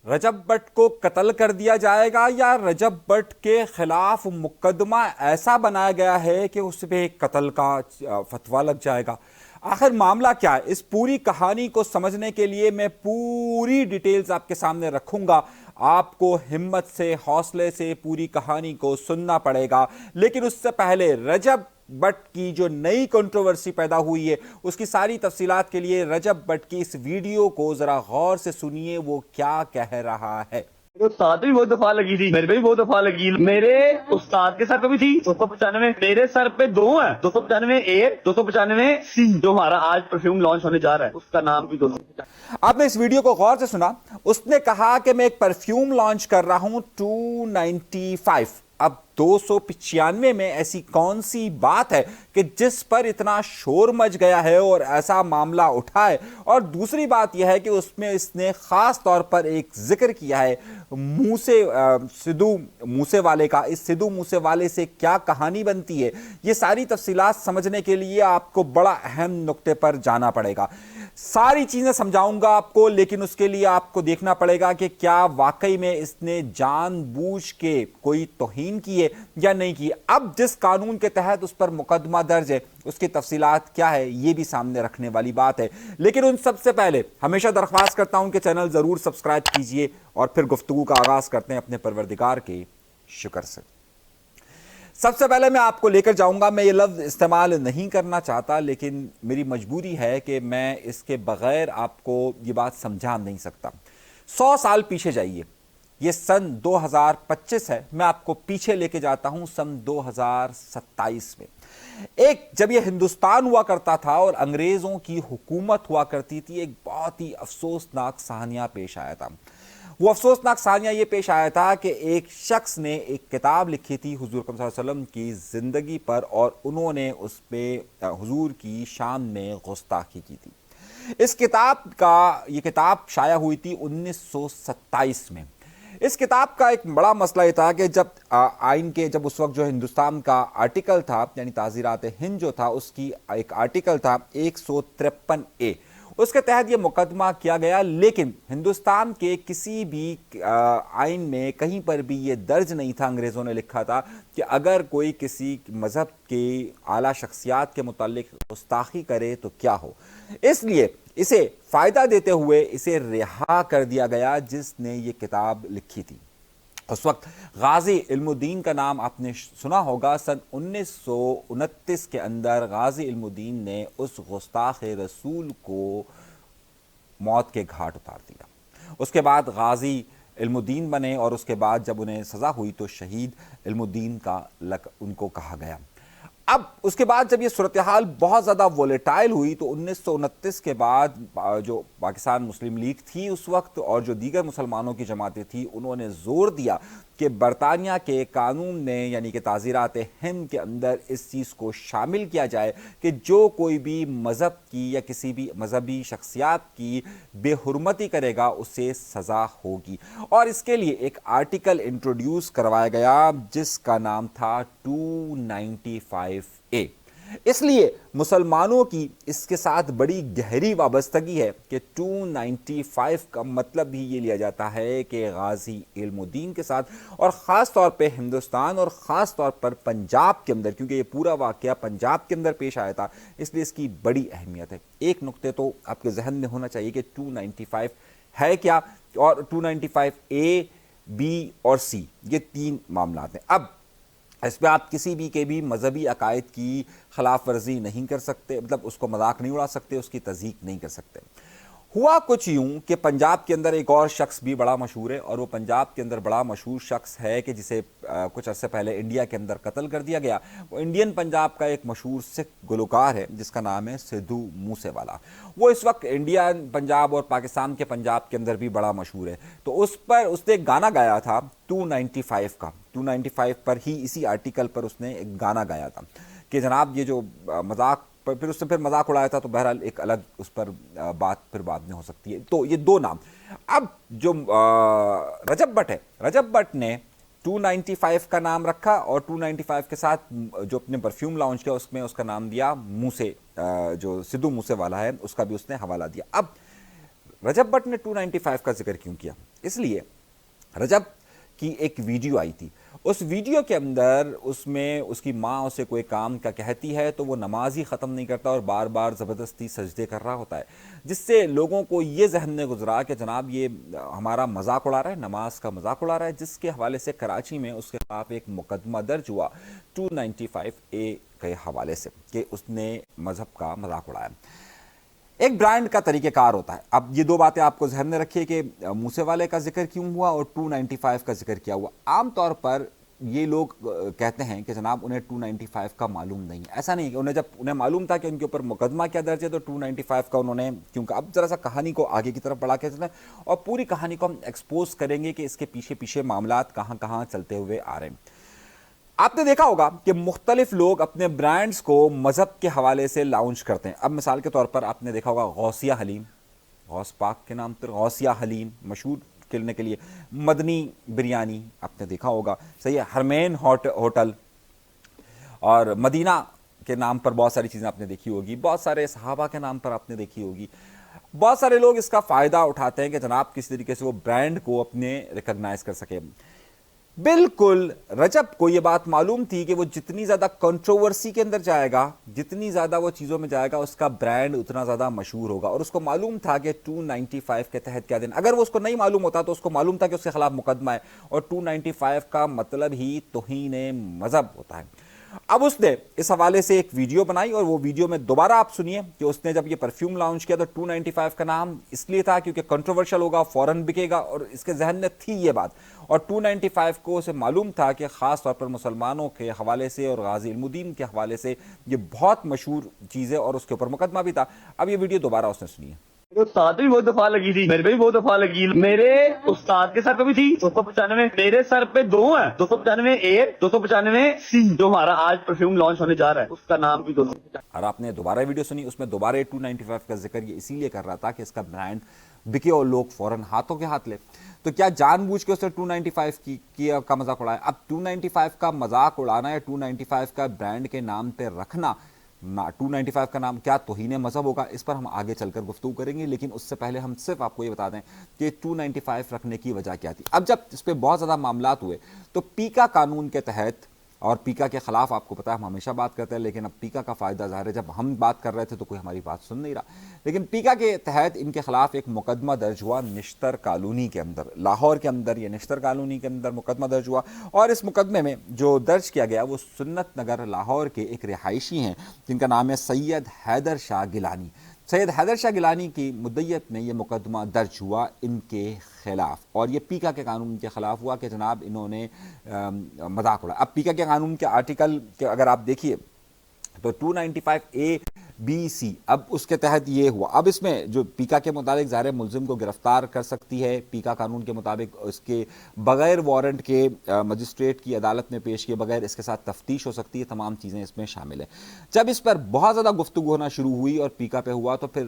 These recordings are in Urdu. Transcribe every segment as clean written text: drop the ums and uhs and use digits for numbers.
رجب بٹ کو قتل کر دیا جائے گا یا رجب بٹ کے خلاف مقدمہ ایسا بنایا گیا ہے کہ اس پہ قتل کا فتویٰ لگ جائے گا؟ آخر معاملہ کیا ہے؟ اس پوری کہانی کو سمجھنے کے لیے میں پوری ڈیٹیلز آپ کے سامنے رکھوں گا. آپ کو ہمت سے حوصلے سے پوری کہانی کو سننا پڑے گا. لیکن اس سے پہلے رجب بٹ کی جو نئی کنٹروورسی پیدا ہوئی ہے اس کی ساری تفصیلات کے لیے رجب بٹ کی اس ویڈیو کو ذرا غور سے سنیے وہ کیا کہہ رہا ہے. میرے استاد بھی بہت دفعہ لگی تھی، میرے پہ بھی بہت دفعہ لگی. میرے استاد کے سر پہ بھی تھی 295، میرے سر پہ دو ہیں 295 اے 295 سی، جو ہمارا آج پرفیوم لانچ ہونے جا رہا ہے اس کا نام بھی 295. آپ نے اس ویڈیو کو غور سے سنا. اس نے کہا کہ میں ایک پرفیوم لانچ کر رہا ہوں 295. اب 295 میں ایسی کون سی بات ہے کہ جس پر اتنا شور مچ گیا ہے اور ایسا معاملہ اٹھا ہے؟ اور دوسری بات یہ ہے کہ اس میں اس نے خاص طور پر ایک ذکر کیا ہے سدھو موسے والے کا. اس سدھو موسے والے سے کیا کہانی بنتی ہے؟ یہ ساری تفصیلات سمجھنے کے لیے آپ کو بڑا اہم نقطے پر جانا پڑے گا. ساری چیزیں سمجھاؤں گا آپ کو، لیکن اس کے لیے آپ کو دیکھنا پڑے گا کہ کیا واقعی میں اس نے جان بوجھ کے کوئی توہین کی ہے یا نہیں کی. اب جس قانون کے تحت اس پر مقدمہ درج ہے اس کی تفصیلات کیا ہے یہ بھی سامنے رکھنے والی بات ہے. لیکن ان سب سے پہلے ہمیشہ درخواست کرتا ہوں کہ چینل ضرور سبسکرائب کیجئے اور پھر گفتگو کا آغاز کرتے ہیں اپنے پروردگار کے شکر سے. سب سے پہلے میں آپ کو لے کر جاؤں گا، میں یہ لفظ استعمال نہیں کرنا چاہتا لیکن میری مجبوری ہے کہ میں اس کے بغیر آپ کو یہ بات سمجھا نہیں سکتا. 100 سال پیچھے جائیے، یہ سن 2025 ہے. میں آپ کو پیچھے لے کے جاتا ہوں سن 2027 میں. جب یہ ہندوستان ہوا کرتا تھا اور انگریزوں کی حکومت ہوا کرتی تھی، ایک بہت ہی افسوسناک صحنہ پیش آیا تھا. وہ افسوسناک صحنہ یہ پیش آیا تھا کہ ایک شخص نے ایک کتاب لکھی تھی حضور صلی اللہ علیہ وسلم کی زندگی پر اور انہوں نے اس پہ حضور کی شان میں گستاخی کی تھی. یہ کتاب شائع ہوئی تھی 1927 میں. اس کتاب کا ایک بڑا مسئلہ یہ تھا کہ جب آئین کے جب اس وقت جو ہندوستان کا آرٹیکل تھا یعنی تعزیرات ہند جو تھا اس کی ایک آرٹیکل تھا 153A، اس کے تحت یہ مقدمہ کیا گیا. لیکن ہندوستان کے کسی بھی آئین میں کہیں پر بھی یہ درج نہیں تھا. انگریزوں نے لکھا تھا کہ اگر کوئی کسی مذہب کے اعلیٰ شخصیات کے متعلق گستاخی کرے تو کیا ہو. اس لیے اسے فائدہ دیتے ہوئے اسے رہا کر دیا گیا جس نے یہ کتاب لکھی تھی. اس وقت غازی علم الدین کا نام آپ نے سنا ہوگا. سن 1929 کے اندر غازی علم الدین نے اس گستاخ رسول کو موت کے گھاٹ اتار دیا. اس کے بعد غازی علم الدین بنے اور اس کے بعد جب انہیں سزا ہوئی تو شہید علم الدین کا ان کو کہا گیا. اب اس کے بعد جب یہ صورتحال بہت زیادہ وولیٹائل ہوئی تو 1929 کے بعد جو پاکستان مسلم لیگ تھی اس وقت اور جو دیگر مسلمانوں کی جماعتیں تھیں انہوں نے زور دیا کہ برطانیہ کے قانون نے یعنی کہ تعزیرات ہند کے اندر اس چیز کو شامل کیا جائے کہ جو کوئی بھی مذہب کی یا کسی بھی مذہبی شخصیات کی بے حرمتی کرے گا اسے سزا ہوگی. اور اس کے لیے ایک آرٹیکل انٹروڈیوس کروایا گیا جس کا نام تھا 295A. اس لیے مسلمانوں کی اس کے ساتھ بڑی گہری وابستگی ہے کہ 295 کا مطلب بھی یہ لیا جاتا ہے کہ غازی علم الدین کے ساتھ اور خاص طور پہ ہندوستان اور خاص طور پر پنجاب کے اندر، کیونکہ یہ پورا واقعہ پنجاب کے اندر پیش آیا تھا اس لیے اس کی بڑی اہمیت ہے. ایک نقطے تو آپ کے ذہن میں ہونا چاہیے کہ 295 ہے کیا اور 295A B اور C یہ 3 معاملات ہیں. اب اس پہ آپ کسی بھی کے بھی مذہبی عقائد کی خلاف ورزی نہیں کر سکتے، مطلب اس کو مذاق نہیں اڑا سکتے، اس کی تضحیق نہیں کر سکتے. ہوا کچھ یوں کہ پنجاب کے اندر ایک اور شخص بھی بڑا مشہور ہے اور وہ پنجاب کے اندر بڑا مشہور شخص ہے کہ جسے کچھ عرصے پہلے انڈیا کے اندر قتل کر دیا گیا. وہ انڈین پنجاب کا ایک مشہور سکھ گلوکار ہے جس کا نام ہے سدھو موسے والا. وہ اس وقت انڈیا پنجاب اور پاکستان کے پنجاب کے اندر بھی بڑا مشہور ہے. تو اس نے ایک گانا گایا تھا 295 کا. 295 پر ہی اسی آرٹیکل پر اس نے ایک گانا گایا تھا کہ جناب یہ جو مذاق پھر اس سے مذاق اڑایا تھا. تو بہرحال ایک الگ اس پر بات پھر بعد میں ہو سکتی ہے. تو یہ 2 نام. اب جو رجب بٹ ہے، رجب بٹ نے 295 کا نام رکھا اور 295 کے ساتھ جو اپنے پرفیوم لانچ کیا اس میں اس کا نام دیا موسے، جو سدھو موسے والا ہے اس کا بھی اس نے حوالہ دیا. اب رجب بٹ نے 295 کا ذکر کیوں کیا؟ اس لیے رجب کی ایک ویڈیو آئی تھی، اس ویڈیو کے اندر اس میں اس کی ماں اسے کوئی کام کا کہتی ہے تو وہ نماز ہی ختم نہیں کرتا اور بار بار زبردستی سجدے کر رہا ہوتا ہے، جس سے لوگوں کو یہ ذہن میں گزرا کہ جناب یہ ہمارا مذاق اڑا رہا ہے، نماز کا مذاق اڑا رہا ہے، جس کے حوالے سے کراچی میں اس کے خلاف ایک مقدمہ درج ہوا 295A کے حوالے سے کہ اس نے مذہب کا مذاق اڑایا۔ ایک برانڈ کا طریقہ کار ہوتا ہے۔ اب یہ دو باتیں آپ کو ذہن میں رکھیے کہ موسے والے کا ذکر کیوں ہوا اور 295 کا ذکر کیا ہوا۔ عام طور پر یہ لوگ کہتے ہیں کہ جناب انہیں 295 کا معلوم نہیں ہے، ایسا نہیں کہ جب انہیں معلوم تھا کہ ان کے اوپر مقدمہ کیا درج ہے تو 295 کا انہوں نے، کیونکہ اب ذرا سا کہانی کو آگے کی طرف بڑھا کے چلتے ہیں اور پوری کہانی کو ہم ایکسپوز کریں گے کہ اس کے پیچھے معاملات کہاں کہاں چلتے ہوئے آ رہے ہیں۔ آپ نے دیکھا ہوگا کہ مختلف لوگ اپنے برانڈز کو مذہب کے حوالے سے لانچ کرتے ہیں۔ اب مثال کے طور پر آپ نے دیکھا ہوگا غوثیہ حلیم، غوث پاک کے نام پر غوثیہ حلیم مشہور کرنے کے لیے، مدنی بریانی آپ نے دیکھا ہوگا، صحیح ہے، حرمین ہوٹل، اور مدینہ کے نام پر بہت ساری چیزیں آپ نے دیکھی ہوگی، بہت سارے صحابہ کے نام پر آپ نے دیکھی ہوگی۔ بہت سارے لوگ اس کا فائدہ اٹھاتے ہیں کہ جناب کس طریقے سے وہ برانڈ کو اپنے ریکگنائز کر سکے۔ بالکل رجب کو یہ بات معلوم تھی کہ وہ جتنی زیادہ کنٹروورسی کے اندر جائے گا، جتنی زیادہ وہ چیزوں میں جائے گا، اس کا برانڈ اتنا زیادہ مشہور ہوگا، اور اس کو معلوم تھا کہ 295 کے تحت کیا دینا۔ اگر وہ اس کو نہیں معلوم ہوتا تو اس کو معلوم تھا کہ اس کے خلاف مقدمہ ہے، اور 295 کا مطلب ہی توہین مذہب ہوتا ہے۔ اب اس نے اس حوالے سے ایک ویڈیو بنائی، اور وہ ویڈیو میں دوبارہ آپ سنیے کہ اس نے جب یہ پرفیوم لانچ کیا تو 295 کا نام اس لیے تھا کیونکہ کنٹروورشل ہوگا، فوراً بکے گا، اور اس کے ذہن میں تھی یہ بات، اور 295 کو اسے معلوم تھا کہ خاص طور پر مسلمانوں کے حوالے سے اور غازی علم الدین کے حوالے سے یہ بہت مشہور چیز ہے اور اس کے اوپر مقدمہ بھی تھا۔ اب یہ ویڈیو دوبارہ اس نے سنی ہے۔ میرے استاد بھی بہت دفعہ لگی تھی، میرے پہ بھی بہت دفعہ لگی، میرے استاد کے سر پہ بھی تھی 295، میرے سر پہ دو ہیں، 295A 295C، جو ہمارا آج پرفیوم لانچ ہونے جا رہا ہے اس کا نام بھی 295۔ اور آپ نے دوبارہ ویڈیو سنی، اس میں دوبارہ 295 کا ذکر یہ اسی لیے کر رہا تھا کہ اس کا برانڈ بکے اور لوگ فوراً ہاتھوں کے ہاتھ لے۔ تو کیا جان بوجھ کے اس نے 295 کا مذاق اڑایا؟ اب 295 کا مذاق اڑانا یا 295 کا برانڈ کے نام پہ رکھنا، 295 کا نام کیا توہین مذہب ہوگا، اس پر ہم آگے چل کر گفتگو کریں گے، لیکن اس سے پہلے ہم صرف آپ کو یہ بتا دیں کہ 295 رکھنے کی وجہ کیا تھی۔ اب جب اس پہ بہت زیادہ معاملات ہوئے تو پیکا قانون کے تحت، اور پیکا کے خلاف آپ کو پتا ہے ہم ہمیشہ بات کرتے ہیں، لیکن اب پیکا کا فائدہ ظاہر ہے جب ہم بات کر رہے تھے تو کوئی ہماری بات سن نہیں رہا، لیکن پیکا کے تحت ان کے خلاف ایک مقدمہ درج ہوا نشتر کالونی کے اندر، لاہور کے اندر یہ نشتر کالونی کے اندر مقدمہ درج ہوا، اور اس مقدمے میں جو درج کیا گیا وہ سنت نگر لاہور کے ایک رہائشی ہیں جن کا نام ہے سید حیدر شاہ گیلانی۔ سید حیدر شاہ گیلانی کی مدعیت میں یہ مقدمہ درج ہوا ان کے خلاف، اور یہ پیکا کے قانون کے خلاف ہوا کہ جناب انہوں نے مذاق اڑایا۔ اب پیکا کے قانون کے آرٹیکل کے اگر آپ دیکھیے تو 295A-B-C، اب اس کے تحت یہ ہوا۔ اب اس میں جو پیکا کے مطابق ظاہر ملزم کو گرفتار کر سکتی ہے، پیکا قانون کے مطابق اس کے بغیر وارنٹ کے مجسٹریٹ کی عدالت میں پیش کیے بغیر اس کے ساتھ تفتیش ہو سکتی ہے، تمام چیزیں اس میں شامل ہیں۔ جب اس پر بہت زیادہ گفتگو ہونا شروع ہوئی اور پیکا پہ ہوا تو پھر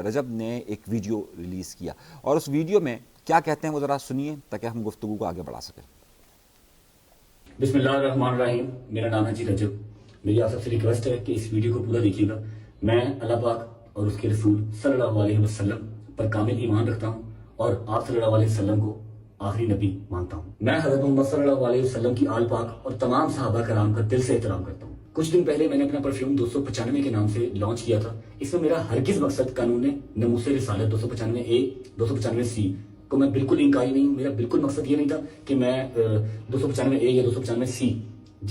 رجب نے ایک ویڈیو ریلیز کیا، اور اس ویڈیو میں کیا کہتے ہیں وہ ذرا سنیے تاکہ ہم گفتگو کو آگے بڑھا سکیں۔ بسم اللہ الرحمن الرحیم، میرا نام ہے رجب۔ میری آپ سب سے ریکویسٹ ہے کہ اس ویڈیو کو پورا دیکھیے گا۔ میں اللہ پاک اور اس کے رسول صلی اللہ علیہ وسلم پر کامل ایمان رکھتا ہوں اور آپ صلی اللہ علیہ وسلم کو آخری نبی مانتا ہوں۔ میں حضرت محمد صلی اللہ علیہ وسلم کی آل پاک اور تمام صحابہ کرام کا دل سے احترام کرتا ہوں۔ کچھ دن پہلے میں نے اپنا پرفیوم 295 کے نام سے لانچ کیا تھا۔ اس میں میرا ہرگز مقصد قانون ناموس رسالت 295A 295C کو میں بالکل انکاری نہیں ہوں۔ میرا بالکل مقصد یہ نہیں تھا کہ میں 295A یا 295C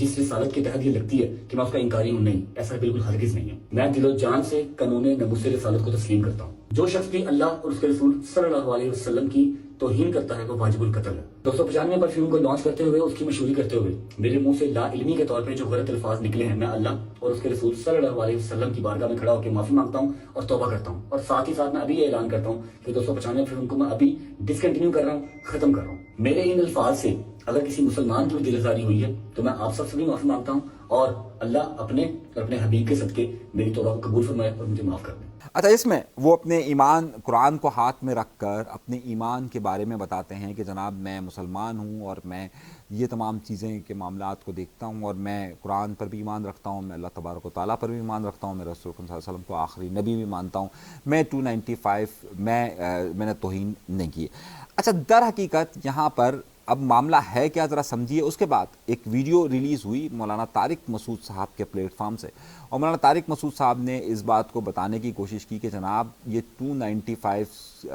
جس رسالت کے تحت یہ لگتی ہے کہ میں اس کا انکاری ہوں، نہیں، ایسا بالکل ہرگز نہیں ہے۔ میں دل و جان سے قانون ناموس رسالت کو تسلیم کرتا ہوں۔ جو شخص بھی اللہ اور اس کے رسول صلی اللہ علیہ وسلم کی توہین کرتا ہے وہ واجب القتل ہے۔ 295 پرفیوم کو لانچ کرتے ہوئے، اس کی مشہوری کرتے ہوئے میرے منہ سے لا علمی کے طور پہ جو غلط الفاظ نکلے ہیں، میں اللہ اور اس کے رسول صلی اللہ علیہ وسلم کی بارگاہ میں کھڑا ہو کے معافی مانگتا ہوں اور توبہ کرتا ہوں، اور ساتھ ہی ساتھ میں ابھی یہ اعلان کرتا ہوں کہ 295 پرفیوم کو میں ابھی ڈسکنٹینیو کر رہا ہوں، ختم کر رہا ہوں۔ میرے ان الفاظ سے اگر کسی مسلمان کی دل آزاری ہوئی ہے تو میں آپ سب سے بھی معافی مانگتا ہوں، اور اللہ اپنے حبیب کے صدقے میری توبہ کو قبول فرمائے اور مجھے معاف کر دے۔ اچھا، اس میں وہ اپنے ایمان قرآن کو ہاتھ میں رکھ کر اپنے ایمان کے بارے میں بتاتے ہیں کہ جناب میں مسلمان ہوں اور میں یہ تمام چیزیں کے معاملات کو دیکھتا ہوں اور میں قرآن پر بھی ایمان رکھتا ہوں، میں اللہ تبارک و تعالیٰ پر بھی ایمان رکھتا ہوں، میں رسول اللہ صلی اللہ علیہ وسلم کو آخری نبی بھی مانتا ہوں، میں 295 میں نے توہین نہیں کی۔ اچھا، در حقیقت یہاں پر اب معاملہ ہے کیا ذرا سمجھیے۔ اس کے بعد ایک ویڈیو ریلیز ہوئی مولانا طارق مسعود صاحب کے پلیٹ فارم سے، اور مولانا طارق مسعود صاحب نے اس بات کو بتانے کی کوشش کی کہ جناب یہ 295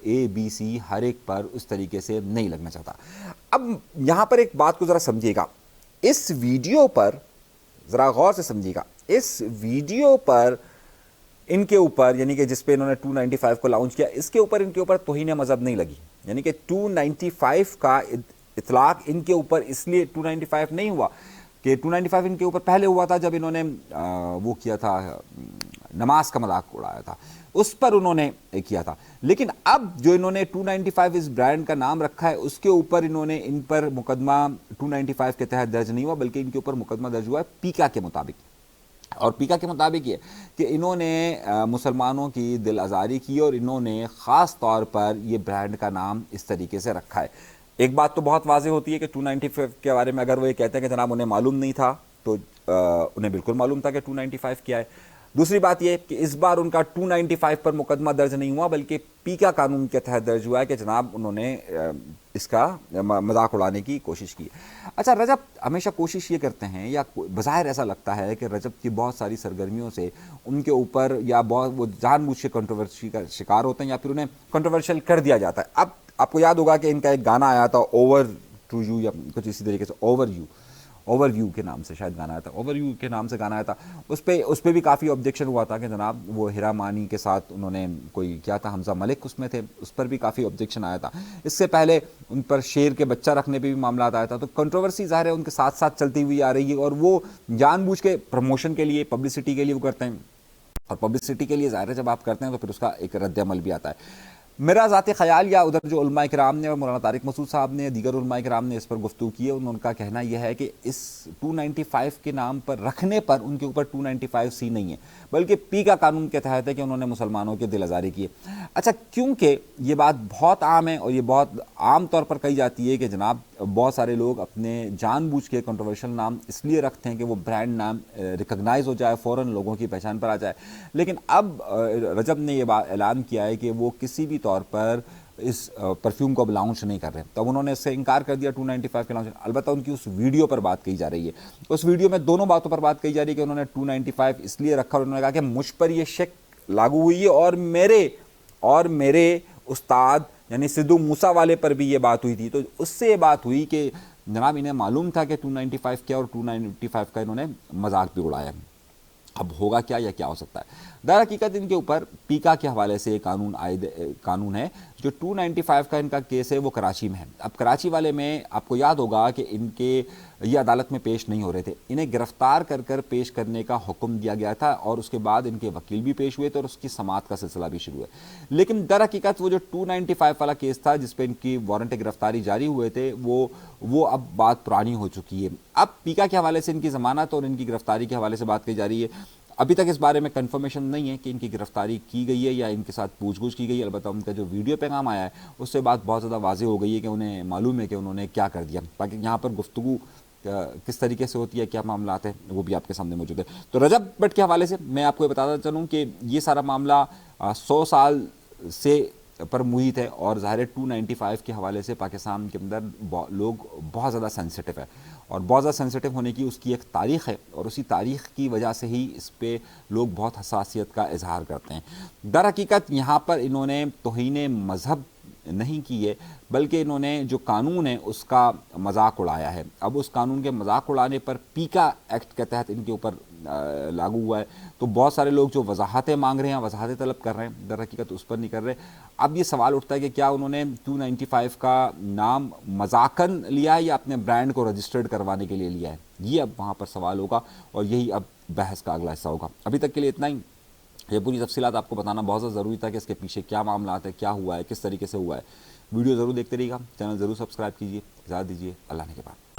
اے بی سی ہر ایک پر اس طریقے سے نہیں لگنا چاہتا۔ اب یہاں پر ایک بات کو ذرا سمجھیے گا، اس ویڈیو پر ذرا غور سے سمجھیے گا، اس ویڈیو پر ان کے اوپر یعنی کہ جس پہ انہوں نے 295 کو لانچ کیا، اس کے اوپر ان کے اوپر توہین مذہب نہیں لگی، یعنی کہ 295 کا اطلاق ان کے اوپر اس لیے 295 نہیں ہوا کہ 295 ان کے اوپر پہلے ہوا تھا جب انہوں نے وہ کیا تھا، نماز کا مذاق اڑایا تھا، اس پر انہوں نے کیا تھا، لیکن اب جو انہوں نے 295 اس برانڈ کا نام رکھا ہے اس کے اوپر انہوں نے ان پر مقدمہ 295 کے تحت درج نہیں ہوا، بلکہ ان کے اوپر مقدمہ درج ہوا ہے پیکا کے مطابق، اور پیکا کے مطابق یہ کہ انہوں نے مسلمانوں کی دل آزاری کی اور انہوں نے خاص طور پر یہ برانڈ کا نام اس طریقے سے رکھا ہے۔ ایک بات تو بہت واضح ہوتی ہے کہ 295 کے بارے میں اگر وہ یہ کہتے ہیں کہ جناب انہیں معلوم نہیں تھا تو انہیں بالکل معلوم تھا کہ 295 کیا ہے۔ دوسری بات یہ کہ اس بار ان کا 295 پر مقدمہ درج نہیں ہوا بلکہ پیکا قانون کے تحت درج ہوا ہے کہ جناب انہوں نے اس کا مذاق اڑانے کی کوشش کی۔ اچھا، رجب ہمیشہ کوشش یہ کرتے ہیں، یا بظاہر ایسا لگتا ہے کہ رجب کی بہت ساری سرگرمیوں سے ان کے اوپر یا بہت وہ جان بوجھ کے کنٹروورسی کا شکار ہوتے ہیں یا پھر انہیں کنٹروورشل کر دیا جاتا ہے۔ اب آپ کو یاد ہوگا کہ ان کا ایک گانا آیا تھا اوور ٹو یو یا کچھ اسی طریقے سے اوور یو کے نام سے شاید گانا آیا تھا، اوور یو کے نام سے گانا آیا تھا، اس پہ بھی کافی آبجیکشن ہوا تھا کہ جناب وہ ہیرا مانی کے ساتھ انہوں نے کوئی کیا تھا، حمزہ ملک اس میں تھے، اس پر بھی کافی آبجیکشن آیا تھا۔ اس سے پہلے ان پر شیر کے بچہ رکھنے پہ بھی معاملات آیا تھا، تو کنٹروورسی ظاہر ہے ان کے ساتھ ساتھ چلتی ہوئی آ رہی ہے، اور وہ جان بوجھ کے پروموشن کے لیے، پبلسٹی کے لیے وہ کرتے ہیں، اور پبلسٹی کے لیے ظاہر ہے جب آپ کرتے ہیں تو پھر اس کا ایک رد عمل بھی آتا ہے۔ میرا ذاتی خیال یا ادھر جو علماء کرام نے اور مولانا طارق مسعود صاحب نے دیگر علماء کرام نے اس پر گفتگو کی ہے، ان کا کہنا یہ ہے کہ اس 295 کے نام پر رکھنے پر ان کے اوپر 295 نہیں ہے، بلکہ پی کا قانون کے تحت ہے کہ انہوں نے مسلمانوں کے دل آزاری کی ہے۔ اچھا، کیونکہ یہ بات بہت عام ہے اور یہ بہت عام طور پر کہی جاتی ہے کہ جناب بہت سارے لوگ اپنے جان بوجھ کے کنٹروورشل نام اس لیے رکھتے ہیں کہ وہ برانڈ نام ریکگنائز ہو جائے، فوراً لوگوں کی پہچان پر آ جائے، لیکن اب رجب نے یہ اعلان کیا ہے کہ وہ کسی بھی طور پر اس پرفیوم کو اب لانچ نہیں کر رہے، تب انہوں نے اس سے انکار کر دیا 295 کے لانچ۔ البتہ ان کی اس ویڈیو پر بات کہی جا رہی ہے، اس ویڈیو میں دونوں باتوں پر بات کہی جا رہی ہے کہ انہوں نے 295 اس لیے رکھا اور انہوں نے کہا کہ مجھ پر یہ شک لاگو ہوئی ہے اور میرے استاد یعنی سدھو موسیٰ والے پر بھی یہ بات ہوئی تھی، تو اس سے یہ بات ہوئی کہ جناب انہیں معلوم تھا کہ 295 کیا اور 295 کا انہوں نے مذاق بھی اڑایا۔ اب ہوگا کیا یا کیا ہو سکتا ہے؟ در حقیقت ان کے اوپر پیکا کے حوالے سے قانون ہے، جو 295 کا ان کا کیس ہے وہ کراچی میں ہے۔ اب کراچی والے میں آپ کو یاد ہوگا کہ ان کے یہ عدالت میں پیش نہیں ہو رہے تھے، انہیں گرفتار کر پیش کرنے کا حکم دیا گیا تھا، اور اس کے بعد ان کے وکیل بھی پیش ہوئے تھے اور اس کی سماعت کا سلسلہ بھی شروع ہے۔ لیکن در حقیقت وہ جو 295 والا کیس تھا جس پہ ان کی وارنٹ گرفتاری جاری ہوئے تھے، وہ اب بات پرانی ہو چکی ہے۔ اب پیکا کے حوالے سے ان کی ضمانت اور ان کی گرفتاری کے حوالے سے بات کی جا رہی ہے۔ ابھی تک اس بارے میں کنفرمیشن نہیں ہے کہ ان کی گرفتاری کی گئی ہے یا ان کے ساتھ پوچھ گچھ کی گئی ہے، البتہ ان کا جو ویڈیو پیغام آیا ہے اس سے بات بہت زیادہ واضح ہو گئی ہے کہ انہیں معلوم ہے کہ انہوں نے کیا کر دیا۔ باقی یہاں پر گفتگو کس طریقے سے ہوتی ہے، کیا معاملات ہیں، وہ بھی آپ کے سامنے موجود ہے۔ تو رجب بٹ کے حوالے سے میں آپ کو یہ بتاتا چلوں کہ یہ سارا معاملہ 100 سال سے پر محیط ہے، اور ظاہر 295 کے حوالے سے پاکستان کے اندر لوگ بہت زیادہ سینسٹیو ہے، اور بہت زیادہ سینسٹیو ہونے کی اس کی ایک تاریخ ہے، اور اسی تاریخ کی وجہ سے ہی اس پہ لوگ بہت حساسیت کا اظہار کرتے ہیں۔ در حقیقت یہاں پر انہوں نے توہین مذہب نہیں کی ہے، بلکہ انہوں نے جو قانون ہے اس کا مذاق اڑایا ہے۔ اب اس قانون کے مذاق اڑانے پر پیکا ایکٹ کے تحت ان کے اوپر لاگو ہوا ہے، تو بہت سارے لوگ جو وضاحتیں مانگ رہے ہیں، وضاحتیں طلب کر رہے ہیں، در حقیقت اس پر نہیں کر رہے۔ اب یہ سوال اٹھتا ہے کہ کیا انہوں نے 295 کا نام مذاقاً لیا ہے یا اپنے برانڈ کو رجسٹرڈ کروانے کے لیے لیا ہے؟ یہ اب وہاں پر سوال ہوگا، اور یہی اب بحث کا اگلا حصہ ہوگا۔ ابھی تک کے لیے اتنا ہی۔ یہ پوری تفصیلات آپ کو بتانا بہت زیادہ ضروری تھا کہ اس کے پیچھے کیا معاملات ہے، کیا ہوا ہے، کس طریقے سے ہوا ہے۔ ویڈیو ضرور دیکھتے رہیے گا، چینل ضرور سبسکرائب کیجیے، اجازت دیجیے، اللہ نے کے بعد۔